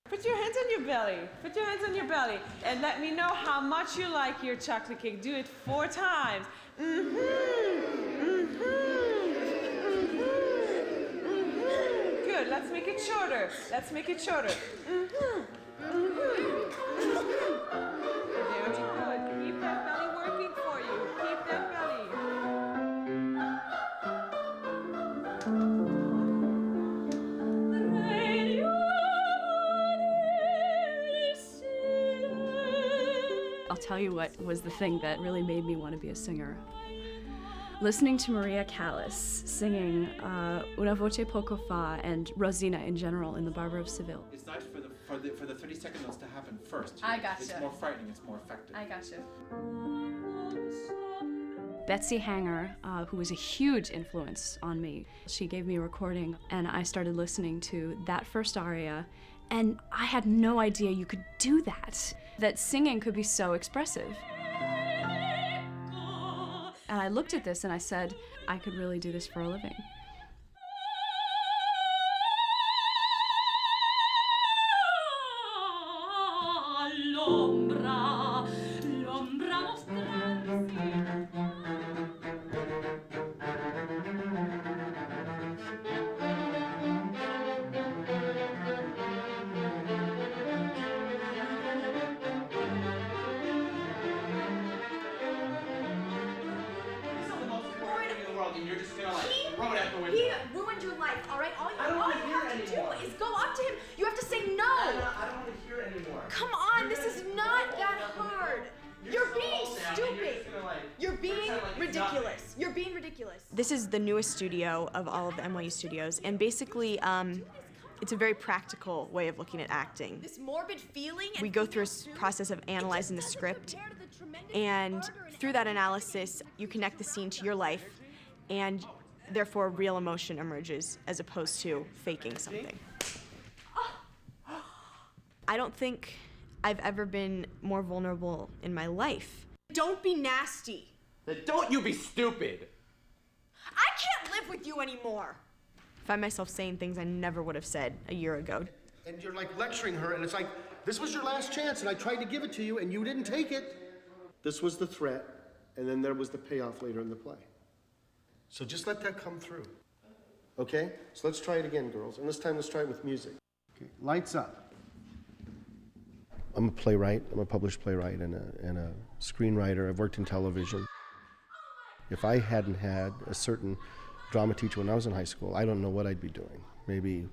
Put your hands on your belly. Put your hands on your belly. And let me know how much you like your chocolate cake. Do it 4 times. Mm-hmm. Mm-hmm. Mm-hmm. Good. Let's make it shorter. Let's make it shorter. Mm-hmm. Mm-hmm. Very good. Keep that belly working for you. Keep that belly. I'll tell you what was the thing that really made me want to be a singer. Listening to Maria Callas singing Una voce poco fa and Rosina in general in The Barber of Seville. It's nice for the 30-second notes to happen first. I gotcha. It's more frightening, it's more effective. I gotcha. Betsy Hanger, who was a huge influence on me, she gave me a recording and I started listening to that first aria, and I had no idea you could do that singing could be so expressive. And I looked at this and I said, I could really do this for a living. And you're just gonna throw it out the window. He ruined your life, all right? All you have to do is go up to him. You have to say no. I don't want to hear it anymore. Come on, this is not that hard. You're being stupid. You're being ridiculous. You're being ridiculous. This is the newest studio of all of the NYU studios, and basically, it's a very practical way of looking at acting. This morbid feeling. We go through a process of analyzing the script, and through that analysis, you connect the scene to your life, and therefore real emotion emerges as opposed to faking something. I don't think I've ever been more vulnerable in my life. Don't be nasty. Then don't you be stupid. I can't live with you anymore. I find myself saying things I never would have said a year ago. And you're like lecturing her, and it's like, this was your last chance, and I tried to give it to you, and you didn't take it. This was the threat, and then there was the payoff later in the play. So just let that come through. Okay? So let's try it again, girls. And this time let's try it with music. Okay, lights up. I'm a playwright. I'm a published playwright and a screenwriter. I've worked in television. If I hadn't had a certain drama teacher when I was in high school, I don't know what I'd be doing. Maybe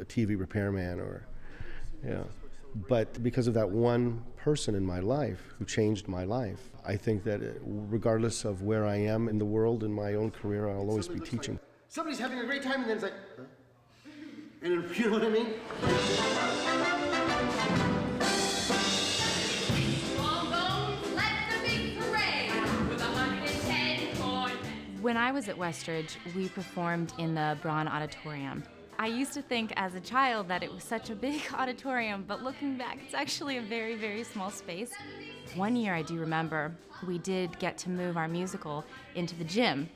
a TV repairman or, yeah. But because of that one person in my life who changed my life, I think that regardless of where I am in the world, in my own career, I'll always be teaching. Somebody's having a great time, and then it's like, huh? And you know what I mean? When I was at Westridge, we performed in the Braun Auditorium. I used to think as a child that it was such a big auditorium, but looking back, it's actually a very, very small space. One year, I do remember, we did get to move our musical into the gym.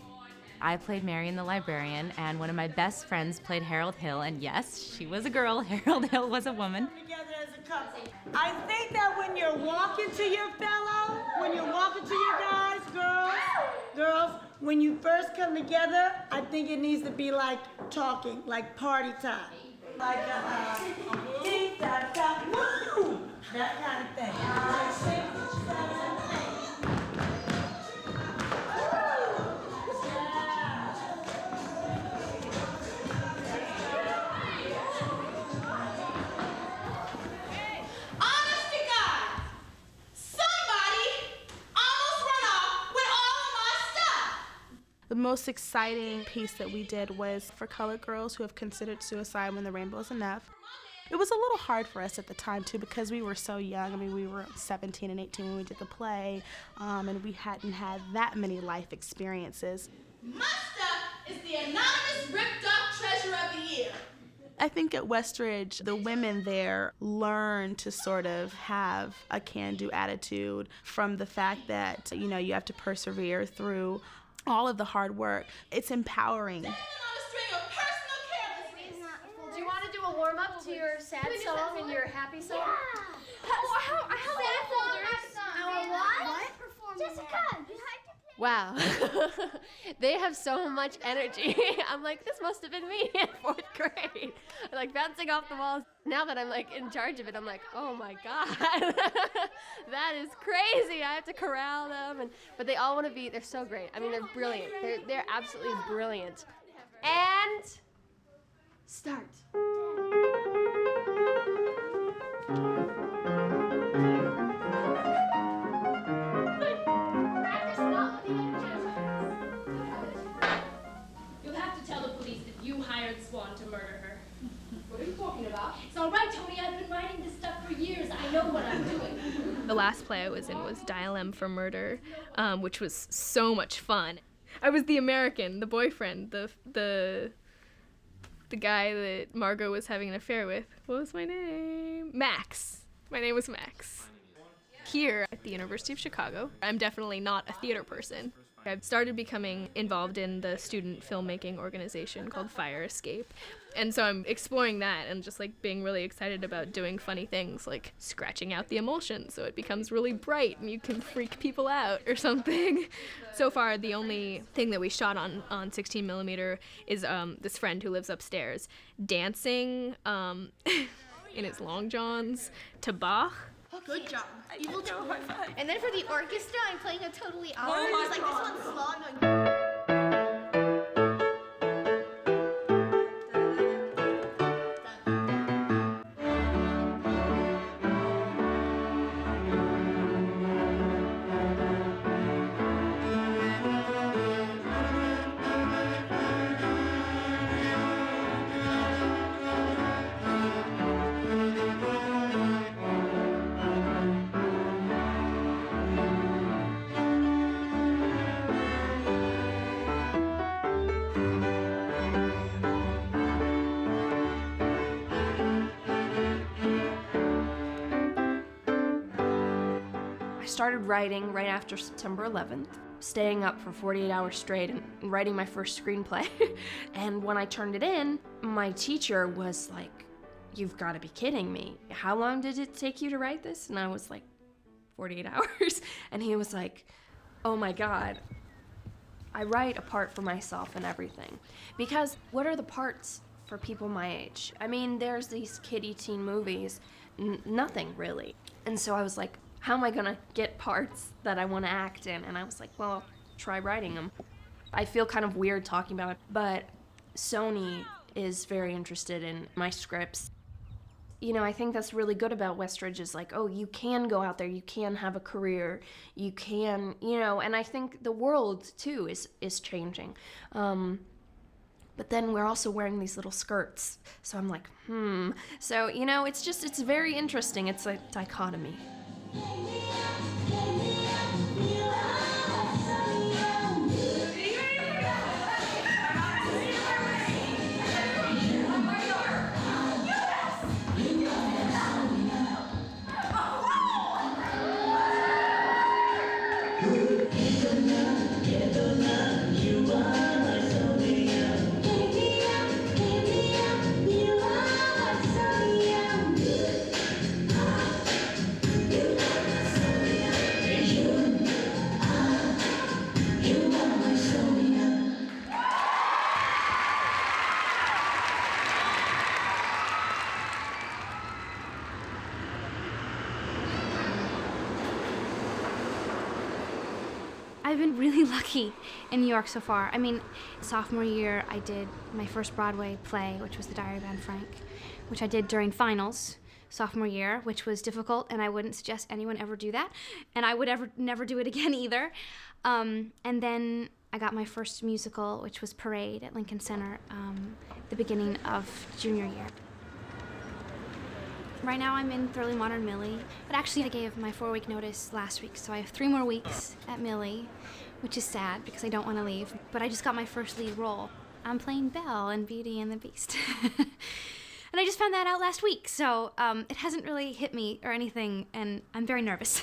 I played Marion the Librarian, and one of my best friends played Harold Hill, and yes, she was a girl, Harold Hill was a woman. Together as a couple. I think that when you're walking to your fellow, when you're walking to your guys, girls, when you first come together, I think it needs to be like talking, like party time. Like dee-da-da, woo! That kind of thing. The most exciting piece that we did was for colored girls who have considered suicide when the rainbow is enough. It was a little hard for us at the time, too, because we were so young. I mean, we were 17 and 18 when we did the play, and we hadn't had that many life experiences. My stuff is the anonymous ripped-off treasure of the year. I think at Westridge, the women there learn to sort of have a can-do attitude from the fact that, you know, you have to persevere through all of the hard work. It's empowering. On a string of personal carelessness. Do you want to do a warm-up? to your sad song and your happy song? I have What? Jessica, Wow. They have so much energy. I'm like, this must have been me in 4th grade. Like bouncing off the walls. Now that I'm like in charge of it, I'm like, oh my God. That is crazy. I have to corral them. But they all want to be, they're so great. I mean, they're brilliant. They're absolutely brilliant. And start. You'll have to tell the police that you hired Swan to murder her. What are you talking about? It's all right, Tony. I've been writing this stuff for years. I know what I'm doing. The last play I was in was Dial M for Murder, which was so much fun. I was the American, the boyfriend, the guy that Margot was having an affair with. What was my name? Max. My name was Max. Here at the University of Chicago, I'm definitely not a theater person. I've started becoming involved in the student filmmaking organization called Fire Escape. And so I'm exploring that and just like being really excited about doing funny things like scratching out the emulsion so it becomes really bright and you can freak people out or something. So far, the only thing that we shot on 16 millimeter is this friend who lives upstairs dancing in his long johns to Bach. Good job. And then for the orchestra, I'm playing a totally opera. Just like this one's slow. I'm going. I started writing right after September 11th, staying up for 48 hours straight and writing my first screenplay. And when I turned it in, my teacher was like, "You've got to be kidding me. How long did it take you to write this?" And I was like, 48 hours. And he was like, "Oh my God, I write a part for myself and everything." Because what are the parts for people my age? I mean, there's these kiddie teen movies, nothing really. And so I was like, how am I gonna get parts that I wanna act in? And I was like, well, I'll try writing them. I feel kind of weird talking about it, but Sony is very interested in my scripts. You know, I think that's really good about Westridge is like, oh, you can go out there, you can have a career, you can, you know, and I think the world too is changing. But then we're also wearing these little skirts. So I'm like, So, you know, it's very interesting. It's a dichotomy. I've been really lucky in New York so far. I mean, sophomore year, I did my first Broadway play, which was The Diary of Anne Frank, which I did during finals sophomore year, which was difficult, and I wouldn't suggest anyone ever do that, and I would never do it again either. And then I got my first musical, which was Parade at Lincoln Center, the beginning of junior year. Right now I'm in Thoroughly Modern Millie, but actually I gave my 4-week notice last week, so I have 3 more weeks at Millie, which is sad because I don't want to leave, but I just got my first lead role. I'm playing Belle in Beauty and the Beast. And I just found that out last week, so it hasn't really hit me or anything, and I'm very nervous.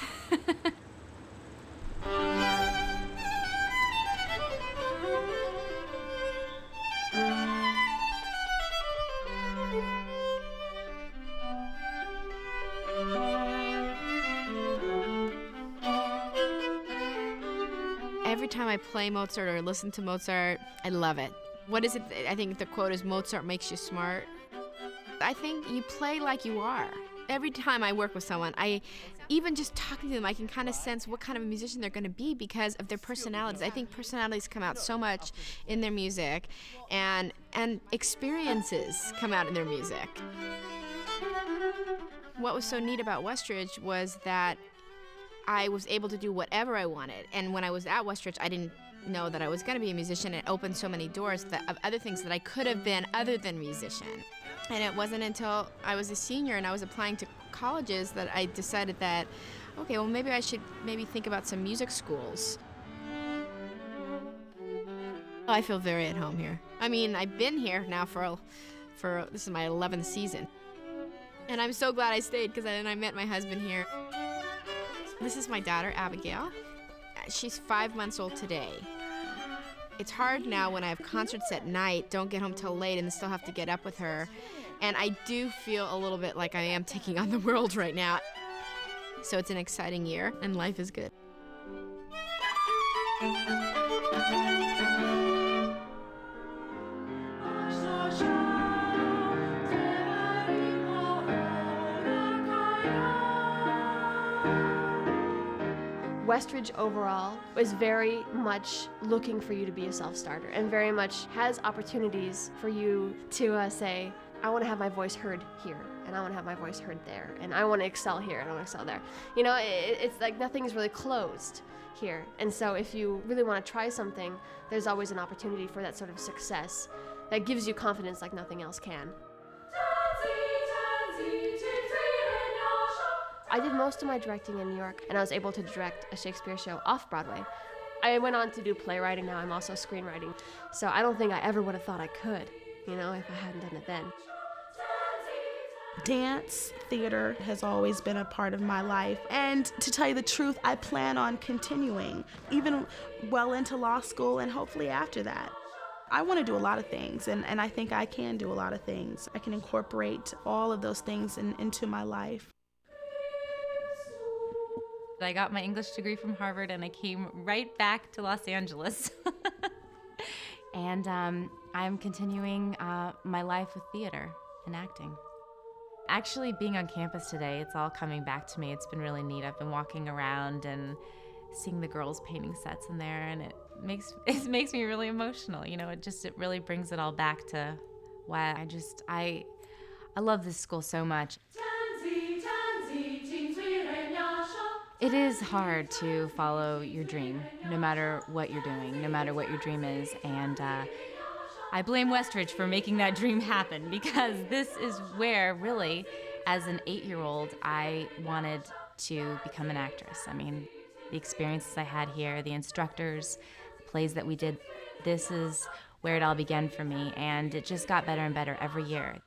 time I play Mozart or listen to Mozart, I love it. What is it? I think the quote is, Mozart makes you smart. I think you play like you are. Every time I work with someone, even just talking to them, I can kind of sense what kind of a musician they're going to be because of their personalities. I think personalities come out so much in their music, and experiences come out in their music. What was so neat about Westridge was that I was able to do whatever I wanted. And when I was at Westridge, I didn't know that I was going to be a musician. It opened so many doors of other things that I could have been other than musician. And it wasn't until I was a senior and I was applying to colleges that I decided that, okay, well, maybe I should think about some music schools. I feel very at home here. I mean, I've been here now for this is my 11th season. And I'm so glad I stayed because then I met my husband here. This is my daughter, Abigail. She's 5 months old today. It's hard now when I have concerts at night, don't get home till late, and still have to get up with her. And I do feel a little bit like I am taking on the world right now. So it's an exciting year, and life is good. Westridge overall is very much looking for you to be a self-starter and very much has opportunities for you to say, I want to have my voice heard here, and I want to have my voice heard there, and I want to excel here, and I want to excel there. You know, it's like nothing is really closed here. And so if you really want to try something, there's always an opportunity for that sort of success that gives you confidence like nothing else can. I did most of my directing in New York, and I was able to direct a Shakespeare show off Broadway. I went on to do playwriting. Now I'm also screenwriting. So I don't think I ever would have thought I could, you know, if I hadn't done it then. Dance, theater has always been a part of my life. And to tell you the truth, I plan on continuing, even well into law school and hopefully after that. I want to do a lot of things, and I think I can do a lot of things. I can incorporate all of those things into my life. I got my English degree from Harvard, and I came right back to Los Angeles. And I'm continuing my life with theater and acting. Actually, being on campus today, it's all coming back to me. It's been really neat. I've been walking around and seeing the girls painting sets in there, and it makes me really emotional. You know, it really brings it all back to why I love this school so much. It is hard to follow your dream, no matter what you're doing, no matter what your dream is, and I blame Westridge for making that dream happen, because this is where, really, as an 8-year-old, I wanted to become an actress. I mean, the experiences I had here, the instructors, the plays that we did, this is where it all began for me, and it just got better and better every year.